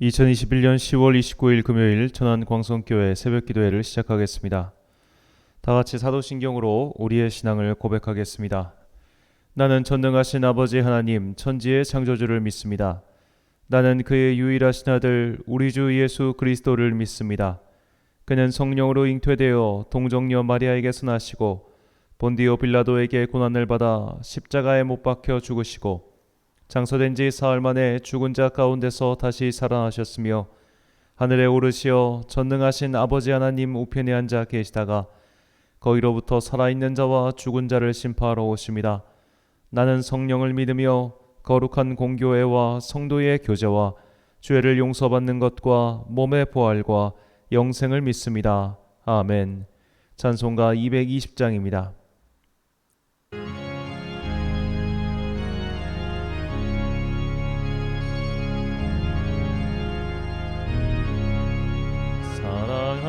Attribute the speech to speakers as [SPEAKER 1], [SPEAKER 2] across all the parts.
[SPEAKER 1] 2021년 10월 29일 금요일 천안광성교회 새벽기도회를 시작하겠습니다. 다같이 사도신경으로 우리의 신앙을 고백하겠습니다. 나는 전능하신 아버지 하나님 천지의 창조주를 믿습니다. 나는 그의 유일하신 아들 우리 주 예수 그리스도를 믿습니다. 그는 성령으로 잉태되어 동정녀 마리아에게서 나시고 본디오 빌라도에게 고난을 받아 십자가에 못 박혀 죽으시고 장사된 지 사흘 만에 죽은 자 가운데서 다시 살아나셨으며 하늘에 오르시어 전능하신 아버지 하나님 우편에 앉아 계시다가 거기로부터 살아있는 자와 죽은 자를 심판하러 오십니다. 나는 성령을 믿으며 거룩한 공교회와 성도의 교제와 죄를 용서받는 것과 몸의 부활과 영생을 믿습니다. 아멘. 찬송가 220장입니다.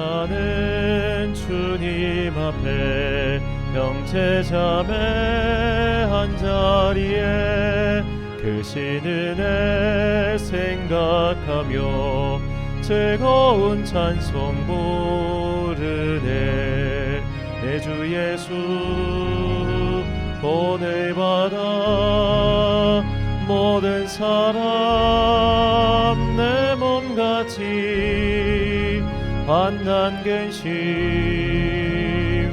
[SPEAKER 1] 사랑하는 주님 앞에 형제자매 한자리에 크신 은혜 생각하며 즐거운 찬송 부르네. 내 주 예수 본을 받아 모든 사람 내 몸같이 환난 근심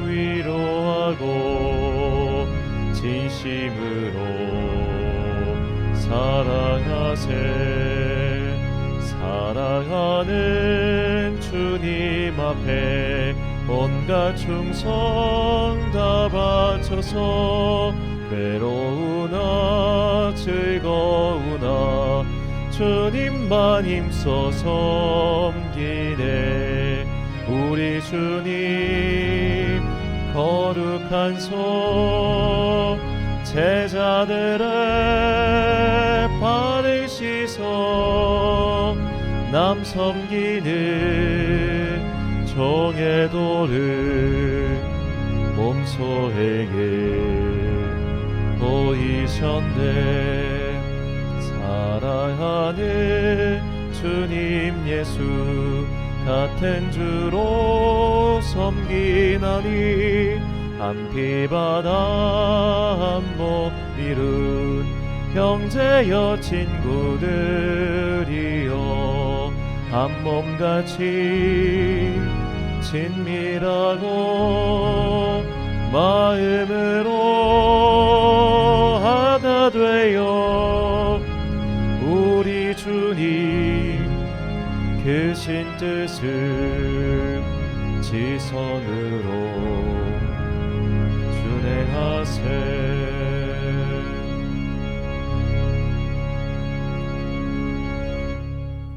[SPEAKER 1] 위로하고 진심으로 사랑하세. 사랑하는 주님 앞에 온갖 충성 다 바쳐서 괴로우나 즐거우나 주님만 힘써 섬기네. 우리 주님 거룩한 손 제자들의 발을 씻어 남 섬기는 종의 도를 몸소에게 보이셨네. 사랑하는 주님 예수 같은 주로 섬기나니 한 피 바다 한 몸 이룬 형제여 친구들이여 한 몸같이 친밀하고 마음으로 하나 되어 우리 주님 크신 뜻을 지선으로 준행하세.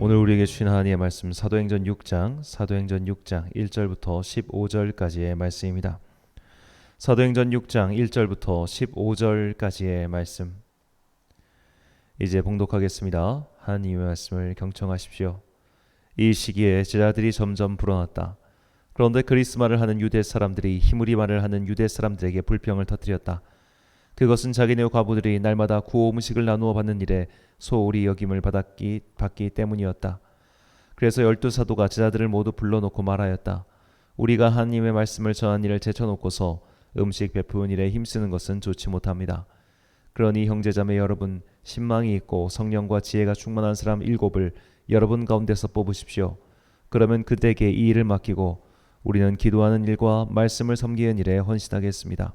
[SPEAKER 1] 오늘 우리에게 주신 하나님의 말씀 사도행전 6장 1절부터 15절까지의 말씀입니다. 사도행전 6장 1절부터 15절까지의 말씀 이제 봉독하겠습니다. 하나님의 말씀을 경청하십시오. 이 시기에 제자들이 점점 불어났다. 그런데 그리스 말을 하는 유대 사람들이 히브리 말을 하는 유대 사람들에게 불평을 터뜨렸다. 그것은 자기네 과부들이 날마다 구호 음식을 나누어 받는 일에 소홀히 여김을 받기 때문이었다. 그래서 12사도가 제자들을 모두 불러놓고 말하였다. 우리가 하나님의 말씀을 전한 일을 제쳐놓고서 음식 베푸는 일에 힘쓰는 것은 좋지 못합니다. 그러니 형제자매 여러분, 신망이 있고 성령과 지혜가 충만한 사람 7을 여러분 가운데서 뽑으십시오. 그러면 그들에게 이 일을 맡기고 우리는 기도하는 일과 말씀을 섬기는 일에 헌신하겠습니다.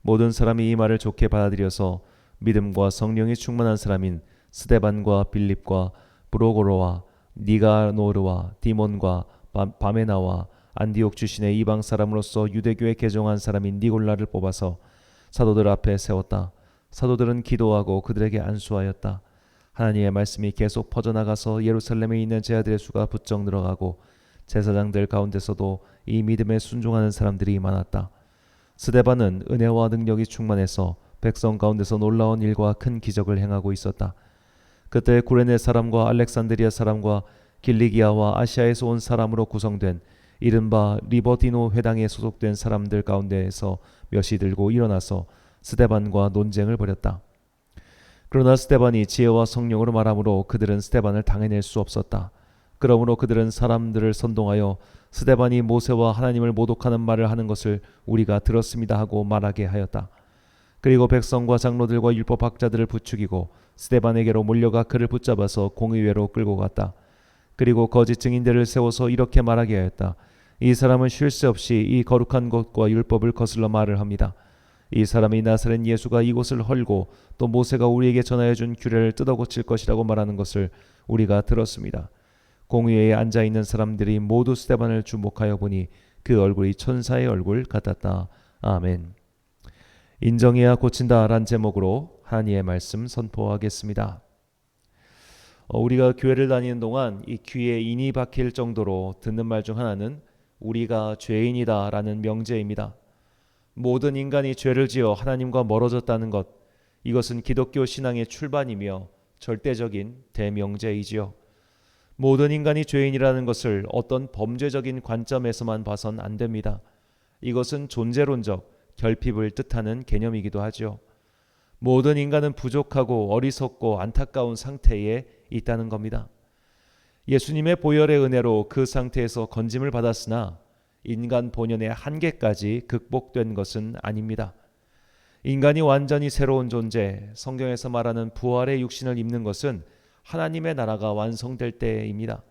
[SPEAKER 1] 모든 사람이 이 말을 좋게 받아들여서 믿음과 성령이 충만한 사람인 스데반과 빌립과 브로고로와 니가노르와 디몬과 바메나와 안디옥 출신의 이방 사람으로서 유대교에 개종한 사람인 니골라를 뽑아서 사도들 앞에 세웠다. 사도들은 기도하고 그들에게 안수하였다. 하나님의 말씀이 계속 퍼져나가서 예루살렘에 있는 제자들의 수가 부쩍 늘어가고 제사장들 가운데서도 이 믿음에 순종하는 사람들이 많았다. 스데반은 은혜와 능력이 충만해서 백성 가운데서 놀라운 일과 큰 기적을 행하고 있었다. 그때 구레네 사람과 알렉산드리아 사람과 길리기아와 아시아에서 온 사람으로 구성된 이른바 리버디노 회당에 소속된 사람들 가운데에서 몇이 들고 일어나서 스데반과 논쟁을 벌였다. 그러나 스데반이 지혜와 성령으로 말하므로 그들은 스데반을 당해낼 수 없었다. 그러므로 그들은 사람들을 선동하여 스데반이 모세와 하나님을 모독하는 말을 하는 것을 우리가 들었습니다 하고 말하게 하였다. 그리고 백성과 장로들과 율법학자들을 부추기고 스데반에게로 몰려가 그를 붙잡아서 공의회로 끌고 갔다. 그리고 거짓 증인들을 세워서 이렇게 말하게 하였다. 이 사람은 쉴 새 없이 이 거룩한 것과 율법을 거슬러 말을 합니다. 이 사람이 나사렛 예수가 이곳을 헐고 또 모세가 우리에게 전하여 준 규례를 뜯어 고칠 것이라고 말하는 것을 우리가 들었습니다. 공의회에 앉아있는 사람들이 모두 스데반을 주목하여 보니 그 얼굴이 천사의 얼굴 같았다. 아멘. 인정해야 고친다 란 제목으로 하나님의 말씀 선포하겠습니다. 우리가 교회를 다니는 동안 이 귀에 인이 박힐 정도로 듣는 말 중 하나는 우리가 죄인이다 라는 명제입니다. 모든 인간이 죄를 지어 하나님과 멀어졌다는 것, 이것은 기독교 신앙의 출발이며 절대적인 대명제이지요. 모든 인간이 죄인이라는 것을 어떤 범죄적인 관점에서만 봐선 안 됩니다. 이것은 존재론적 결핍을 뜻하는 개념이기도 하죠. 모든 인간은 부족하고 어리석고 안타까운 상태에 있다는 겁니다. 예수님의 보혈의 은혜로 그 상태에서 건짐을 받았으나 인간 본연의 한계까지 극복된 것은 아닙니다. 인간이 완전히 새로운 존재, 성경에서 말하는 부활의 육신을 입는 것은 하나님의 나라가 완성될 때입니다.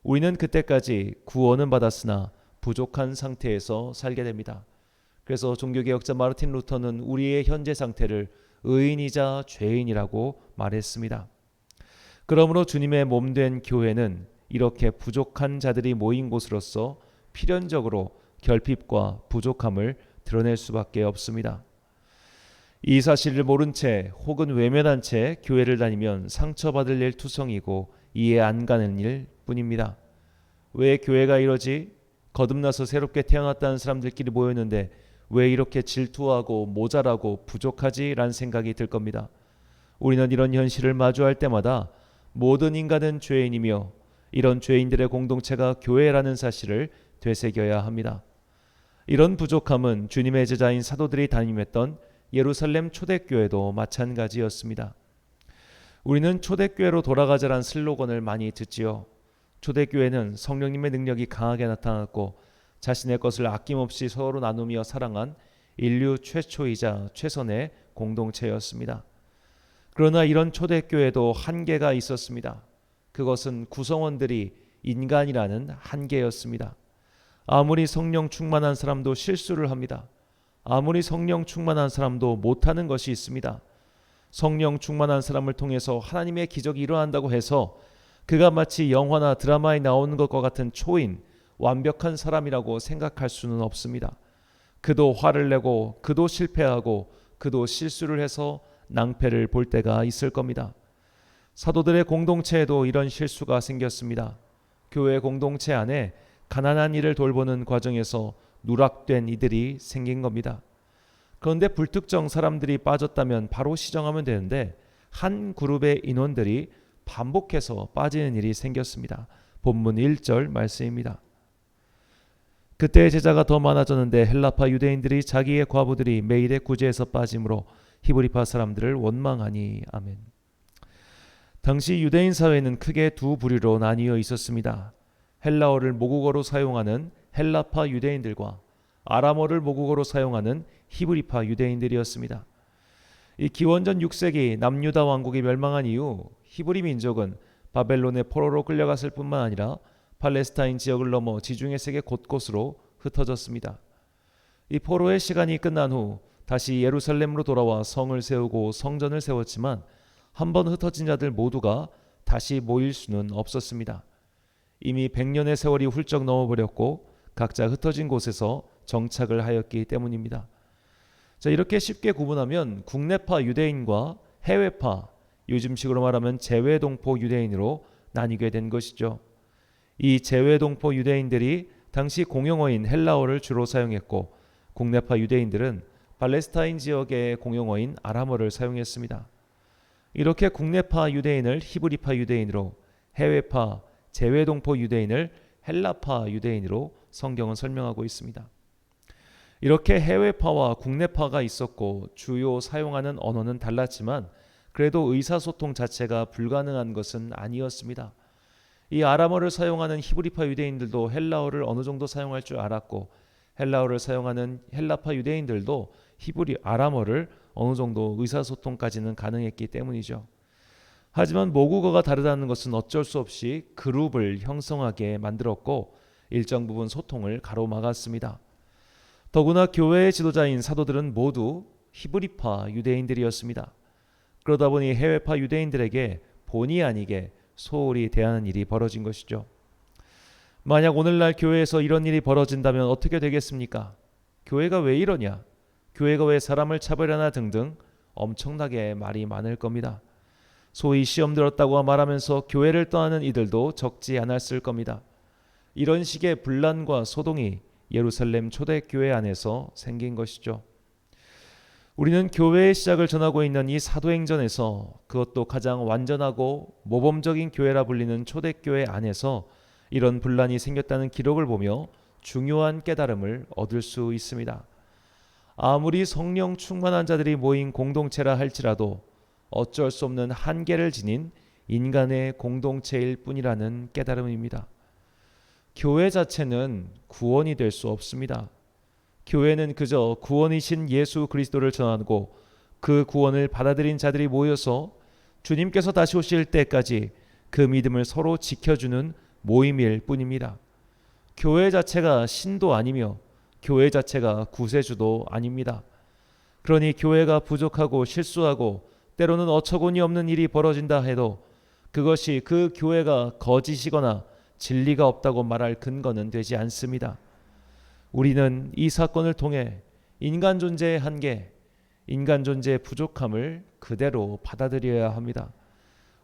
[SPEAKER 1] 우리는 그때까지 구원은 받았으나 부족한 상태에서 살게 됩니다. 그래서 종교개혁자 마르틴 루터는 우리의 현재 상태를 의인이자 죄인이라고 말했습니다. 그러므로 주님의 몸된 교회는 이렇게 부족한 자들이 모인 곳으로서 필연적으로 결핍과 부족함을 드러낼 수밖에 없습니다. 이 사실을 모른 채 혹은 외면한 채 교회를 다니면 상처받을 일 투성이고 이해 안 가는 일 뿐입니다. 왜 교회가 이러지? 거듭나서 새롭게 태어났다는 사람들끼리 모였는데 왜 이렇게 질투하고 모자라고 부족하지? 라는 생각이 들 겁니다. 우리는 이런 현실을 마주할 때마다 모든 인간은 죄인이며 이런 죄인들의 공동체가 교회라는 사실을 되새겨야 합니다. 이런 부족함은 주님의 제자인 사도들이 담임했던 예루살렘 초대교회도 마찬가지였습니다. 우리는 초대교회로 돌아가자란 슬로건을 많이 듣지요. 초대교회는 성령님의 능력이 강하게 나타났고 자신의 것을 아낌없이 서로 나누며 사랑한 인류 최초이자 최선의 공동체였습니다. 그러나 이런 초대교회도 한계가 있었습니다. 그것은 구성원들이 인간이라는 한계였습니다. 아무리 성령 충만한 사람도 실수를 합니다. 아무리 성령 충만한 사람도 못하는 것이 있습니다. 성령 충만한 사람을 통해서 하나님의 기적이 일어난다고 해서 그가 마치 영화나 드라마에 나오는 것과 같은 초인, 완벽한 사람이라고 생각할 수는 없습니다. 그도 화를 내고 그도 실패하고 그도 실수를 해서 낭패를 볼 때가 있을 겁니다. 사도들의 공동체에도 이런 실수가 생겼습니다. 교회 공동체 안에 가난한 이를 돌보는 과정에서 누락된 이들이 생긴 겁니다. 그런데 불특정 사람들이 빠졌다면 바로 시정하면 되는데 한 그룹의 인원들이 반복해서 빠지는 일이 생겼습니다. 본문 1절 말씀입니다. 그때 제자가 더 많아졌는데 헬라파 유대인들이 자기의 과부들이 매일의 구제에서 빠짐으로 히브리파 사람들을 원망하니. 아멘. 당시 유대인 사회는 크게 두 부류로 나뉘어 있었습니다. 헬라어를 모국어로 사용하는 헬라파 유대인들과 아람어를 모국어로 사용하는 히브리파 유대인들이었습니다. 이 기원전 6세기 남유다 왕국이 멸망한 이후 히브리 민족은 바벨론의 포로로 끌려갔을 뿐만 아니라 팔레스타인 지역을 넘어 지중해 세계 곳곳으로 흩어졌습니다. 이 포로의 시간이 끝난 후 다시 예루살렘으로 돌아와 성을 세우고 성전을 세웠지만 한번 흩어진 자들 모두가 다시 모일 수는 없었습니다. 이미 100년의 세월이 훌쩍 넘어버렸고 각자 흩어진 곳에서 정착을 하였기 때문입니다. 자, 이렇게 쉽게 구분하면 국내파 유대인과 해외파, 요즘식으로 말하면 재외동포 유대인으로 나뉘게 된 것이죠. 이 재외동포 유대인들이 당시 공용어인 헬라어를 주로 사용했고 국내파 유대인들은 팔레스타인 지역의 공용어인 아람어를 사용했습니다. 이렇게 국내파 유대인을 히브리파 유대인으로, 해외파 재외동포 유대인을 헬라파 유대인으로 성경은 설명하고 있습니다. 이렇게 해외파와 국내파가 있었고 주요 사용하는 언어는 달랐지만 그래도 의사소통 자체가 불가능한 것은 아니었습니다. 이 아람어를 사용하는 히브리파 유대인들도 헬라어를 어느 정도 사용할 줄 알았고, 헬라어를 사용하는 헬라파 유대인들도 아람어를 어느 정도 의사소통까지는 가능했기 때문이죠. 하지만 모국어가 다르다는 것은 어쩔 수 없이 그룹을 형성하게 만들었고 일정 부분 소통을 가로막았습니다. 더구나 교회의 지도자인 사도들은 모두 히브리파 유대인들이었습니다. 그러다 보니 해외파 유대인들에게 본의 아니게 소홀히 대하는 일이 벌어진 것이죠. 만약 오늘날 교회에서 이런 일이 벌어진다면 어떻게 되겠습니까? 교회가 왜 이러냐? 교회가 왜 사람을 차별하나 등등 엄청나게 말이 많을 겁니다. 소위 시험 들었다고 말하면서 교회를 떠나는 이들도 적지 않았을 겁니다. 이런 식의 분란과 소동이 예루살렘 초대교회 안에서 생긴 것이죠. 우리는 교회의 시작을 전하고 있는 이 사도행전에서 그것도 가장 완전하고 모범적인 교회라 불리는 초대교회 안에서 이런 분란이 생겼다는 기록을 보며 중요한 깨달음을 얻을 수 있습니다. 아무리 성령 충만한 자들이 모인 공동체라 할지라도 어쩔 수 없는 한계를 지닌 인간의 공동체일 뿐이라는 깨달음입니다. 교회 자체는 구원이 될 수 없습니다. 교회는 그저 구원이신 예수 그리스도를 전하고 그 구원을 받아들인 자들이 모여서 주님께서 다시 오실 때까지 그 믿음을 서로 지켜주는 모임일 뿐입니다. 교회 자체가 신도 아니며 교회 자체가 구세주도 아닙니다. 그러니 교회가 부족하고 실수하고 때로는 어처구니 없는 일이 벌어진다 해도 그것이 그 교회가 거짓이거나 진리가 없다고 말할 근거는 되지 않습니다. 우리는 이 사건을 통해 인간 존재의 한계, 인간 존재의 부족함을 그대로 받아들여야 합니다.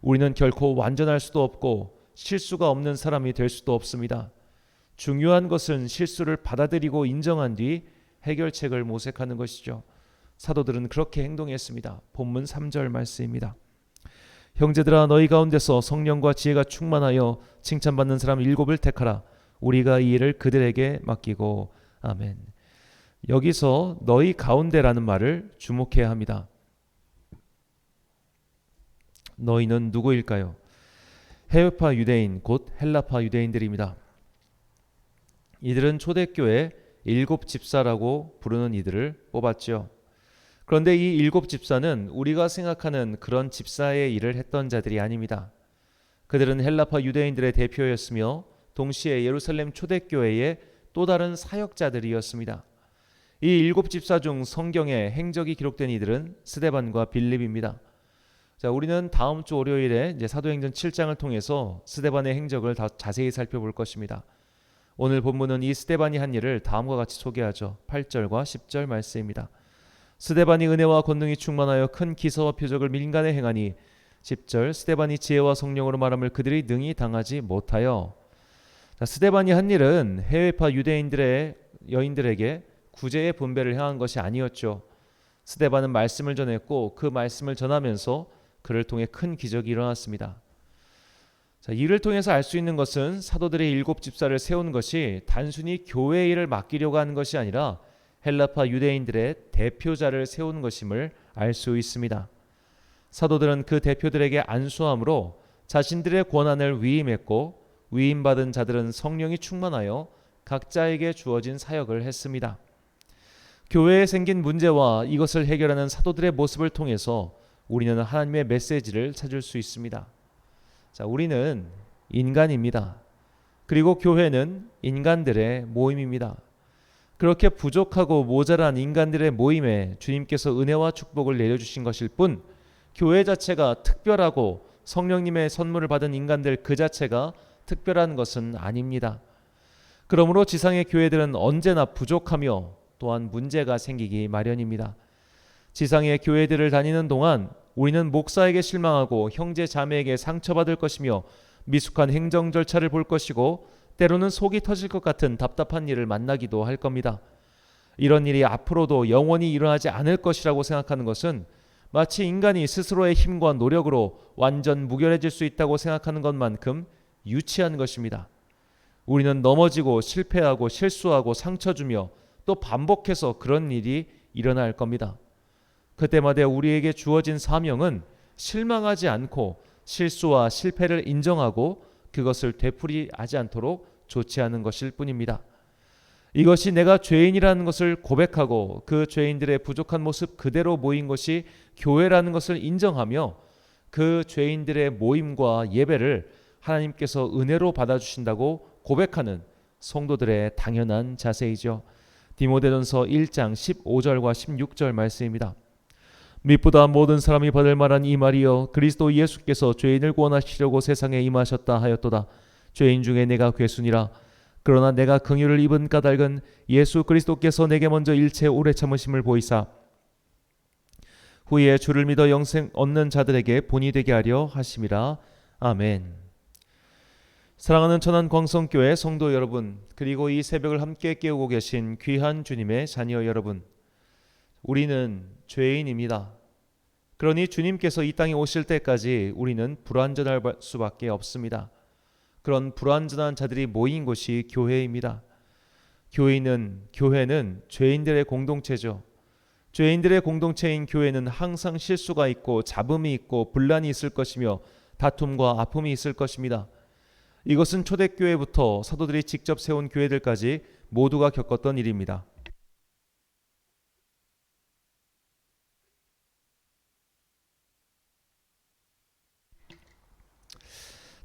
[SPEAKER 1] 우리는 결코 완전할 수도 없고 실수가 없는 사람이 될 수도 없습니다. 중요한 것은 실수를 받아들이고 인정한 뒤 해결책을 모색하는 것이죠. 사도들은 그렇게 행동했습니다. 본문 3절 말씀입니다. 형제들아 너희 가운데서 성령과 지혜가 충만하여 칭찬받는 사람 7을 택하라. 우리가 이 일을 그들에게 맡기고. 아멘. 여기서 너희 가운데라는 말을 주목해야 합니다. 너희는 누구일까요? 해외파 유대인 곧 헬라파 유대인들입니다. 이들은 초대교회 7 집사라고 부르는 이들을 뽑았죠. 그런데 이 7 집사는 우리가 생각하는 그런 집사의 일을 했던 자들이 아닙니다. 그들은 헬라파 유대인들의 대표였으며 동시에 예루살렘 초대교회의 또 다른 사역자들이었습니다. 이 7 집사 중 성경에 행적이 기록된 이들은 스데반과 빌립입니다. 자, 우리는 다음 주 월요일에 이제 사도행전 7장을 통해서 스데반의 행적을 더 자세히 살펴볼 것입니다. 오늘 본문은 이 스데반이 한 일을 다음과 같이 소개하죠. 8절과 10절 말씀입니다. 스데반이 은혜와 권능이 충만하여 큰 기사와 표적을 민간에 행하니 10절 스데반이 지혜와 성령으로 말함을 그들이 능히 당하지 못하여. 자, 스데반이 한 일은 해외파 유대인들의 여인들에게 구제의 분배를 행한 것이 아니었죠. 스데반은 말씀을 전했고 그 말씀을 전하면서 그를 통해 큰 기적이 일어났습니다. 자, 이를 통해서 알 수 있는 것은 사도들의 7 집사를 세운 것이 단순히 교회 일을 맡기려고 하는 것이 아니라 헬라파 유대인들의 대표자를 세운 것임을 알 수 있습니다. 사도들은 그 대표들에게 안수함으로 자신들의 권한을 위임했고 위임받은 자들은 성령이 충만하여 각자에게 주어진 사역을 했습니다. 교회에 생긴 문제와 이것을 해결하는 사도들의 모습을 통해서 우리는 하나님의 메시지를 찾을 수 있습니다. 자, 우리는 인간입니다. 그리고 교회는 인간들의 모임입니다. 그렇게 부족하고 모자란 인간들의 모임에 주님께서 은혜와 축복을 내려주신 것일 뿐 교회 자체가 특별하고 성령님의 선물을 받은 인간들 그 자체가 특별한 것은 아닙니다. 그러므로 지상의 교회들은 언제나 부족하며 또한 문제가 생기기 마련입니다. 지상의 교회들을 다니는 동안 우리는 목사에게 실망하고 형제 자매에게 상처받을 것이며 미숙한 행정 절차를 볼 것이고 때로는 속이 터질 것 같은 답답한 일을 만나기도 할 겁니다. 이런 일이 앞으로도 영원히 일어나지 않을 것이라고 생각하는 것은 마치 인간이 스스로의 힘과 노력으로 완전 무결해질 수 있다고 생각하는 것만큼 유치한 것입니다. 우리는 넘어지고 실패하고 실수하고 상처 주며 또 반복해서 그런 일이 일어날 겁니다. 그때마다 우리에게 주어진 사명은 실망하지 않고 실수와 실패를 인정하고 그것을 되풀이하지 않도록 조치하는 것일 뿐입니다. 이것이 내가 죄인이라는 것을 고백하고 그 죄인들의 부족한 모습 그대로 모인 것이 교회라는 것을 인정하며 그 죄인들의 모임과 예배를 하나님께서 은혜로 받아주신다고 고백하는 성도들의 당연한 자세이죠. 디모데전서 1장 15절과 16절 말씀입니다. 무엇보다 모든 사람이 받을 만한 이 말이여 그리스도 예수께서 죄인을 구원하시려고 세상에 임하셨다 하였도다. 죄인 중에 내가 괴순이라. 그러나 내가 긍휼을 입은 까닭은 예수 그리스도께서 내게 먼저 일체 오래 참으심을 보이사 후에 주를 믿어 영생 얻는 자들에게 본이 되게 하려 하심이라. 아멘. 사랑하는 천안 광성교회 성도 여러분, 그리고 이 새벽을 함께 깨우고 계신 귀한 주님의 자녀 여러분, 우리는 죄인입니다. 그러니 주님께서 이 땅에 오실 때까지 우리는 불완전할 수밖에 없습니다. 그런 불완전한 자들이 모인 곳이 교회입니다. 교회는 죄인들의 공동체죠. 죄인들의 공동체인 교회는 항상 실수가 있고 잡음이 있고 분란이 있을 것이며 다툼과 아픔이 있을 것입니다. 이것은 초대교회부터 사도들이 직접 세운 교회들까지 모두가 겪었던 일입니다.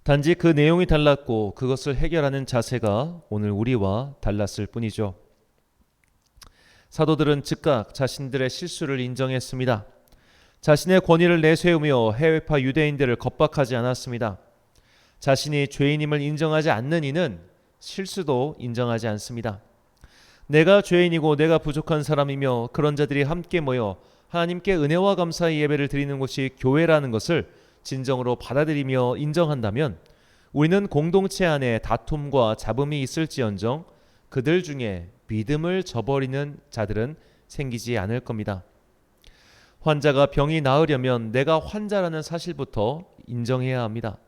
[SPEAKER 1] 단지 그 내용이 달랐고 그것을 해결하는 자세가 오늘 우리와 달랐을 뿐이죠. 사도들은 즉각 자신들의 실수를 인정했습니다. 자신의 권위를 내세우며 해외파 유대인들을 겁박하지 않았습니다. 자신이 죄인임을 인정하지 않는 이는 실수도 인정하지 않습니다. 내가 죄인이고 내가 부족한 사람이며 그런 자들이 함께 모여 하나님께 은혜와 감사의 예배를 드리는 곳이 교회라는 것을 진정으로 받아들이며 인정한다면 우리는 공동체 안에 다툼과 잡음이 있을지언정 그들 중에 믿음을 저버리는 자들은 생기지 않을 겁니다. 환자가 병이 나으려면 내가 환자라는 사실부터 인정해야 합니다.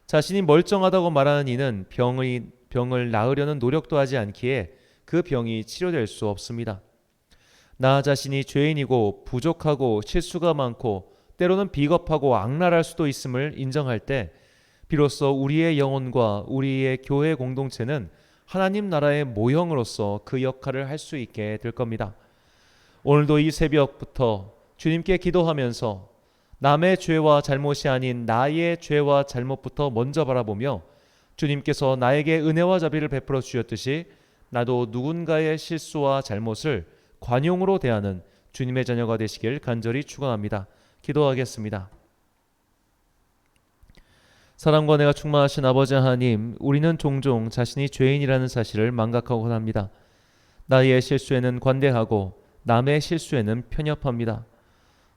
[SPEAKER 1] 자신이 멀쩡하다고 말하는 이는 병을 나으려는 노력도 하지 않기에 그 병이 치료될 수 없습니다. 나 자신이 죄인이고 부족하고 실수가 많고 때로는 비겁하고 악랄할 수도 있음을 인정할 때 비로소 우리의 영혼과 우리의 교회 공동체는 하나님 나라의 모형으로서 그 역할을 할 수 있게 될 겁니다. 오늘도 이 새벽부터 주님께 기도하면서 남의 죄와 잘못이 아닌 나의 죄와 잘못부터 먼저 바라보며 주님께서 나에게 은혜와 자비를 베풀어 주셨듯이 나도 누군가의 실수와 잘못을 관용으로 대하는 주님의 자녀가 되시길 간절히 축원합니다. 기도하겠습니다. 사랑과 은혜가 충만하신 아버지 하나님, 우리는 종종 자신이 죄인이라는 사실을 망각하곤 합니다. 나의 실수에는 관대하고 남의 실수에는 편협합니다.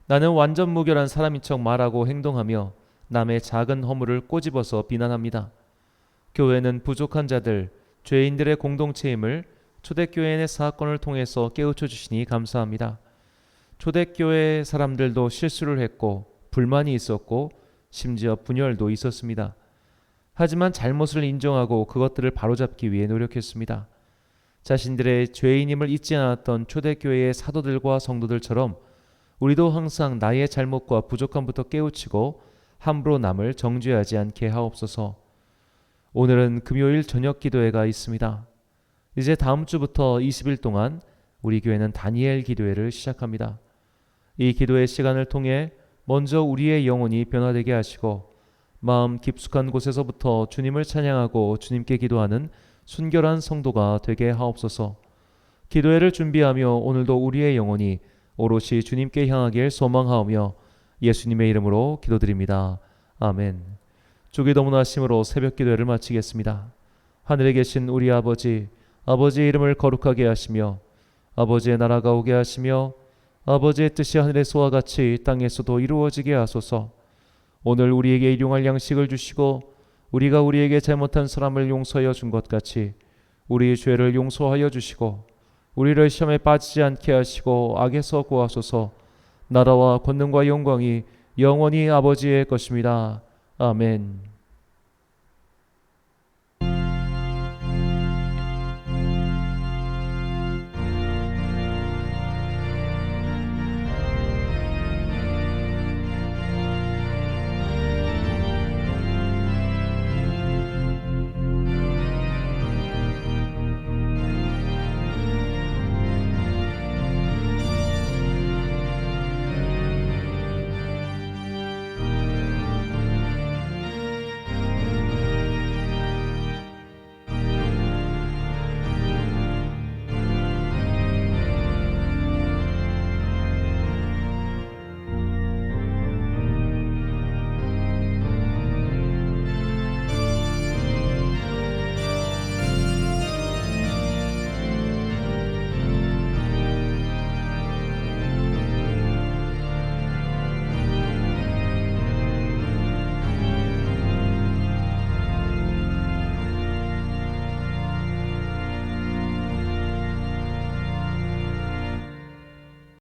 [SPEAKER 1] 나는 완전 무결한 사람인 척 말하고 행동하며 남의 작은 허물을 꼬집어서 비난합니다. 교회는 부족한 자들, 죄인들의 공동체임을 초대교회의 사건을 통해서 깨우쳐 주시니 감사합니다. 초대교회 사람들도 실수를 했고 불만이 있었고 심지어 분열도 있었습니다. 하지만 잘못을 인정하고 그것들을 바로잡기 위해 노력했습니다. 자신들의 죄인임을 잊지 않았던 초대교회의 사도들과 성도들처럼 우리도 항상 나의 잘못과 부족함부터 깨우치고 함부로 남을 정죄하지 않게 하옵소서. 오늘은 금요일 저녁 기도회가 있습니다. 이제 다음 주부터 20일 동안 우리 교회는 다니엘 기도회를 시작합니다. 이 기도의 시간을 통해 먼저 우리의 영혼이 변화되게 하시고 마음 깊숙한 곳에서부터 주님을 찬양하고 주님께 기도하는 순결한 성도가 되게 하옵소서. 기도회를 준비하며 오늘도 우리의 영혼이 오롯이 주님께 향하길 소망하오며 예수님의 이름으로 기도드립니다. 아멘. 주기도문하심으로 새벽 기도회를 마치겠습니다. 하늘에 계신 우리 아버지, 아버지의 이름을 거룩하게 하시며 아버지의 나라가 오게 하시며 아버지의 뜻이 하늘에서와 같이 땅에서도 이루어지게 하소서. 오늘 우리에게 일용할 양식을 주시고 우리가 우리에게 잘못한 사람을 용서하여 준 것 같이 우리의 죄를 용서하여 주시고 우리를 시험에 빠지지 않게 하시고 악에서 구하소서. 나라와 권능과 영광이 영원히 아버지의 것입니다. 아멘.